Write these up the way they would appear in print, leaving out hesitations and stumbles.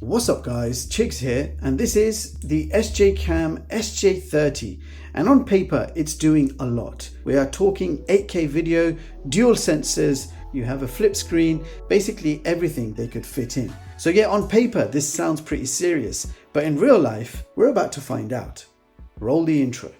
What's up guys, Chigs here, and this is the SJCAM SJ30, and on paper it's doing a lot. We are talking 8K video, dual sensors, you have a flip screen, basically everything they could fit in. So yeah, on paper this sounds pretty serious, but in real life we're about to find out. Roll the intro.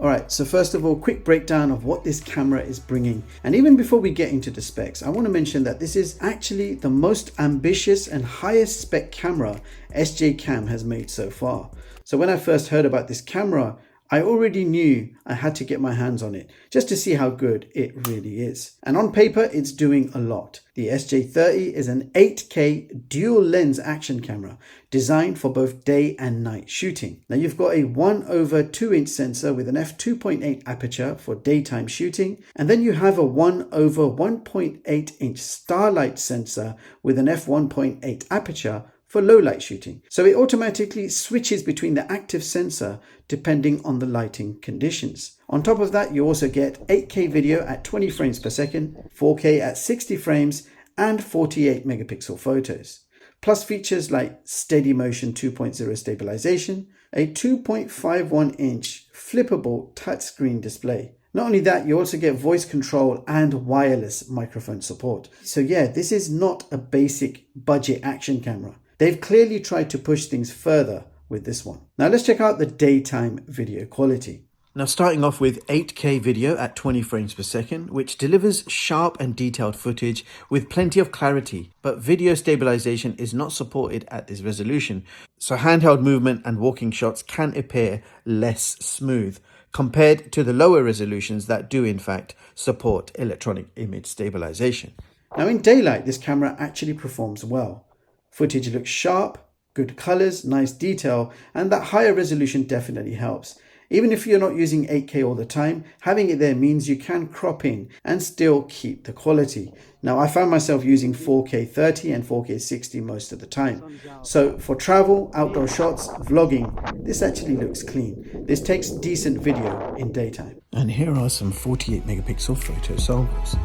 Alright, so first of all, quick breakdown of what this camera is bringing. And even before we get into the specs, I want to mention that this is actually the most ambitious and highest spec camera SJCAM has made so far. So when I first heard about this camera, I already knew I had to get my hands on it just to see how good it really is. And on paper, it's doing a lot. The SJ30 is an 8K dual lens action camera designed for both day and night shooting. Now you've got a 1/2" sensor with an f2.8 aperture for daytime shooting. And then you have a 1/1.8" starlight sensor with an f1.8 aperture for low light shooting. So it automatically switches between the active sensor depending on the lighting conditions. On top of that, you also get 8K video at 20 frames per second, 4K at 60 frames, and 48 megapixel photos. Plus features like steady motion 2.0 stabilization, a 2.51-inch flippable touchscreen display. Not only that, you also get voice control and wireless microphone support. So yeah, this is not a basic budget action camera. They've clearly tried to push things further with this one. Now let's check out the daytime video quality. Now starting off with 8K video at 20 frames per second, which delivers sharp and detailed footage with plenty of clarity, but video stabilization is not supported at this resolution. So handheld movement and walking shots can appear less smooth compared to the lower resolutions that do in fact support electronic image stabilization. Now in daylight, this camera actually performs well. Footage looks sharp, good colors, nice detail, and that higher resolution definitely helps. Even if you're not using 8K all the time, having it there means you can crop in and still keep the quality. Now I found myself using 4K 30 and 4K 60 most of the time. So for travel, outdoor shots, vlogging, this actually looks clean. This takes decent video in daytime. And here are some 48 megapixel photo samples.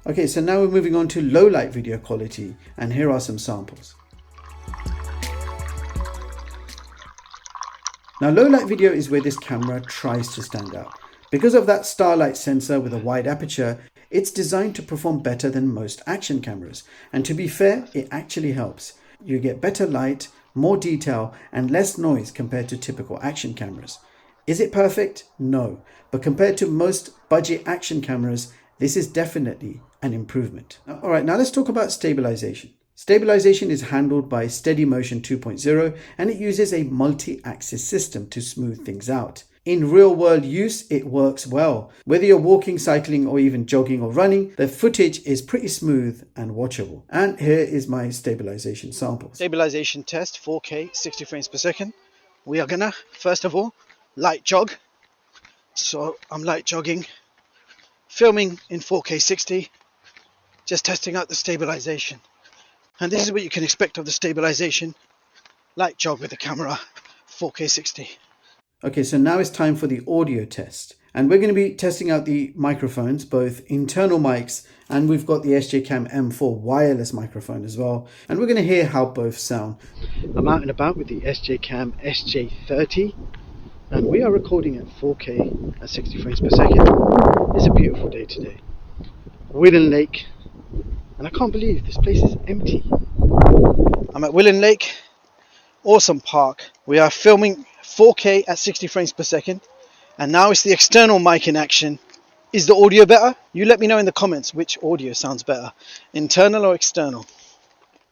Okay, so now we're moving on to low light video quality, and here are some samples. Now low light video is where this camera tries to stand out. Because of that starlight sensor with a wide aperture, it's designed to perform better than most action cameras. And to be fair, it actually helps. You get better light, more detail, and less noise compared to typical action cameras. Is it perfect? No. But compared to most budget action cameras, this is definitely an improvement. Alright, now let's talk about stabilization. Stabilization is handled by Steady Motion 2.0, and it uses a multi-axis system to smooth things out. In real-world use, it works well. Whether you're walking, cycling, or even jogging or running, the footage is pretty smooth and watchable. And here is my stabilization sample. Stabilization test, 4K, 60 frames per second. We are gonna, first of all, light jog. So I'm light jogging, filming in 4K 60, just testing out the stabilization. And this is what you can expect of the stabilization. Light jog with the camera, 4K 60. Okay, so now it's time for the audio test. And we're going to be testing out the microphones, both internal mics, and we've got the SJCAM M4 wireless microphone as well. And we're going to hear how both sound. I'm out and about with the SJCAM SJ30. And we are recording at 4K at 60 frames per second. It's a beautiful day today. Willen Lake. And I can't believe this place is empty. I'm at Willen Lake, awesome park. We are filming 4K at 60 frames per second. And now it's the external mic in action. Is the audio better? You let me know in the comments which audio sounds better, internal or external.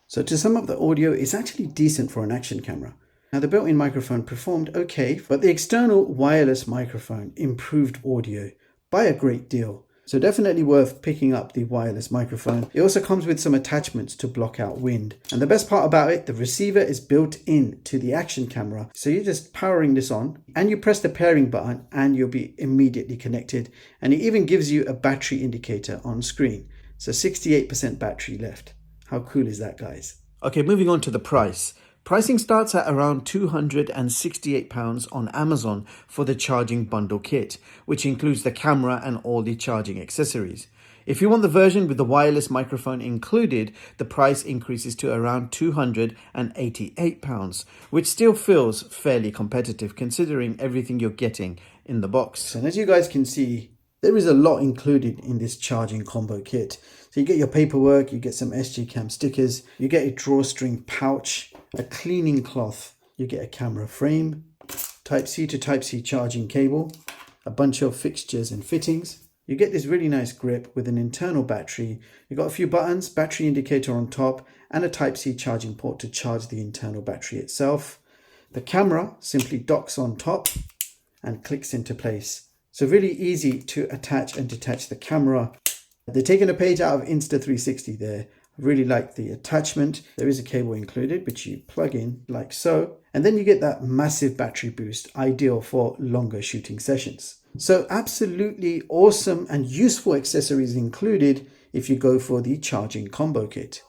So to sum up the audio, it's actually decent for an action camera. Now the built-in microphone performed okay, but the external wireless microphone improved audio by a great deal. So definitely worth picking up the wireless microphone. It also comes with some attachments to block out wind. And the best part about it, the receiver is built in to the action camera. So you're just powering this on and you press the pairing button and you'll be immediately connected. And it even gives you a battery indicator on screen. So 68% battery left. How cool is that, guys? Okay, moving on to the price. Pricing starts at around £268 on Amazon for the charging bundle kit, which includes the camera and all the charging accessories. If you want the version with the wireless microphone included, the price increases to around £288, which still feels fairly competitive considering everything you're getting in the box. And as you guys can see, there is a lot included in this charging combo kit. So you get your paperwork, you get some SJCAM stickers, you get a drawstring pouch, a cleaning cloth, you get a camera frame, Type-C to Type-C charging cable, a bunch of fixtures and fittings. You get this really nice grip with an internal battery. You've got a few buttons, battery indicator on top, and a Type-C charging port to charge the internal battery itself. The camera simply docks on top and clicks into place. So really easy to attach and detach the camera. They're taking a page out of Insta360 there. I really like the attachment. There is a cable included, which you plug in like so. And then you get that massive battery boost, ideal for longer shooting sessions. So absolutely awesome and useful accessories included if you go for the charging combo kit.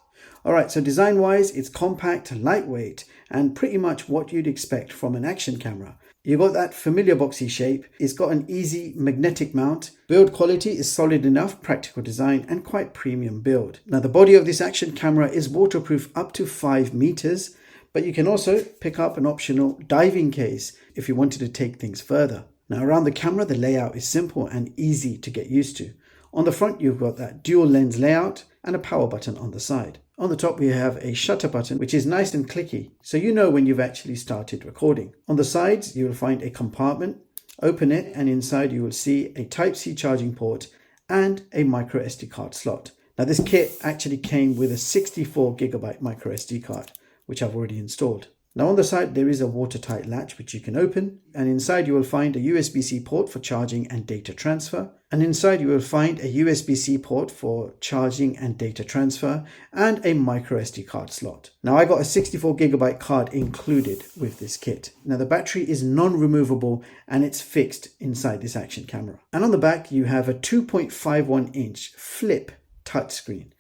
Alright, so design wise, it's compact, lightweight, and pretty much what you'd expect from an action camera. You've got that familiar boxy shape, it's got an easy magnetic mount, build quality is solid enough, practical design, and quite premium build. Now the body of this action camera is waterproof up to 5 meters, but you can also pick up an optional diving case if you wanted to take things further. Now around the camera, the layout is simple and easy to get used to. On the front, you've got that dual lens layout and a power button on the side. On the top, we have a shutter button, which is nice and clicky, so you know when you've actually started recording. On the sides, you will find a compartment. Open it, and inside you will see a Type-C charging port and a micro SD card slot. Now this kit actually came with a 64GB micro SD card, which I've already installed. Now on the side, there is a watertight latch which you can open, and inside you will find a USB-C port for charging and data transfer. And inside you will find a USB-C port for charging and data transfer and a micro SD card slot. Now I got a 64GB card included with this kit. Now the battery is non-removable and it's fixed inside this action camera. And on the back you have a 2.51-inch flip touchscreen,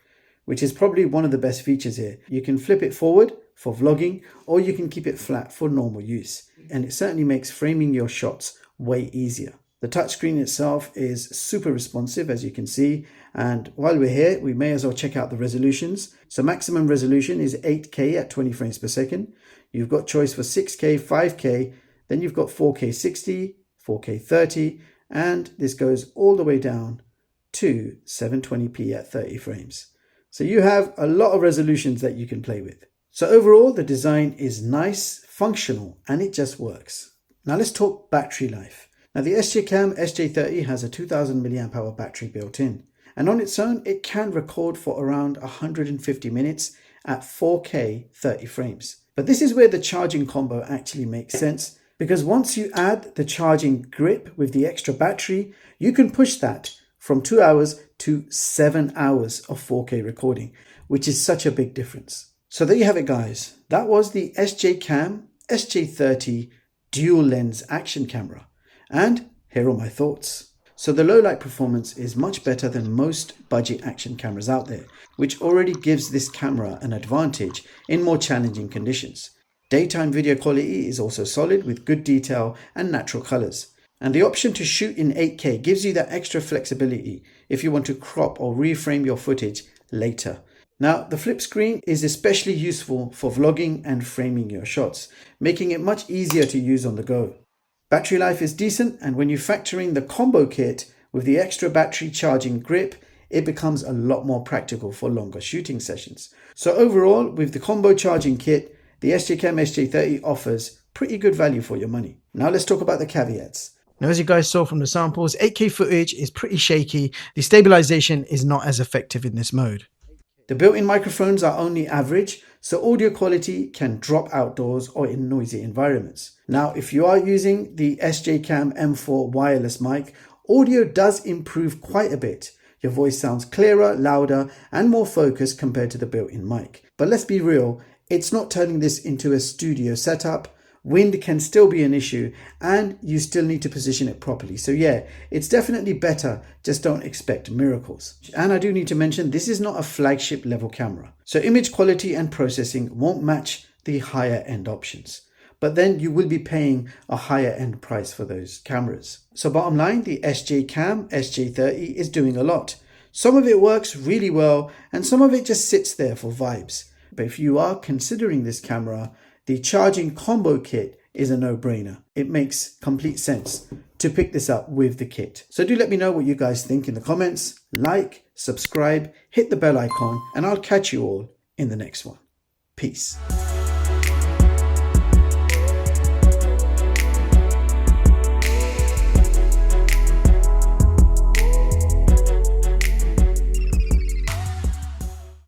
which is probably one of the best features here. You can flip it forward for vlogging, or you can keep it flat for normal use. And it certainly makes framing your shots way easier. The touchscreen itself is super responsive, as you can see. And while we're here, we may as well check out the resolutions. So maximum resolution is 8K at 20 frames per second. You've got choice for 6K, 5K, then you've got 4K 60, 4K 30, and this goes all the way down to 720p at 30 frames. So you have a lot of resolutions that you can play with. So overall, the design is nice, functional, and it just works. Now let's talk battery life. Now the SJCAM SJ30 has a 2000 mAh battery built in, and on its own, it can record for around 150 minutes at 4K 30 frames. But this is where the charging combo actually makes sense, because once you add the charging grip with the extra battery, you can push that from 2 hours to 7 hours of 4K recording, which is such a big difference. So there you have it, guys. That was the SJCAM SJ30 dual lens action camera. And here are my thoughts. So the low light performance is much better than most budget action cameras out there, which already gives this camera an advantage in more challenging conditions. Daytime video quality is also solid with good detail and natural colors. And the option to shoot in 8K gives you that extra flexibility if you want to crop or reframe your footage later. Now, the flip screen is especially useful for vlogging and framing your shots, making it much easier to use on the go. Battery life is decent, and when you factor in the combo kit with the extra battery charging grip, it becomes a lot more practical for longer shooting sessions. So overall, with the combo charging kit, the SJCAM SJ30 offers pretty good value for your money. Now let's talk about the caveats. Now, as you guys saw from the samples, 8K footage is pretty shaky. The stabilization is not as effective in this mode. The built-in microphones are only average, so audio quality can drop outdoors or in noisy environments. Now, if you are using the SJCAM M4 wireless mic, audio does improve quite a bit. Your voice sounds clearer, louder, and more focused compared to the built-in mic. But let's be real, it's not turning this into a studio setup. Wind can still be an issue and you still need to position it properly. So yeah, it's definitely better, just don't expect miracles. And I do need to mention, this is not a flagship level camera. So image quality and processing won't match the higher end options. But then you will be paying a higher end price for those cameras. So bottom line, the SJCAM SJ30 is doing a lot. Some of it works really well and some of it just sits there for vibes. But if you are considering this camera, the charging combo kit is a no-brainer. It makes complete sense to pick this up with the kit. So do let me know what you guys think in the comments. Like, subscribe, hit the bell icon, and I'll catch you all in the next one. Peace.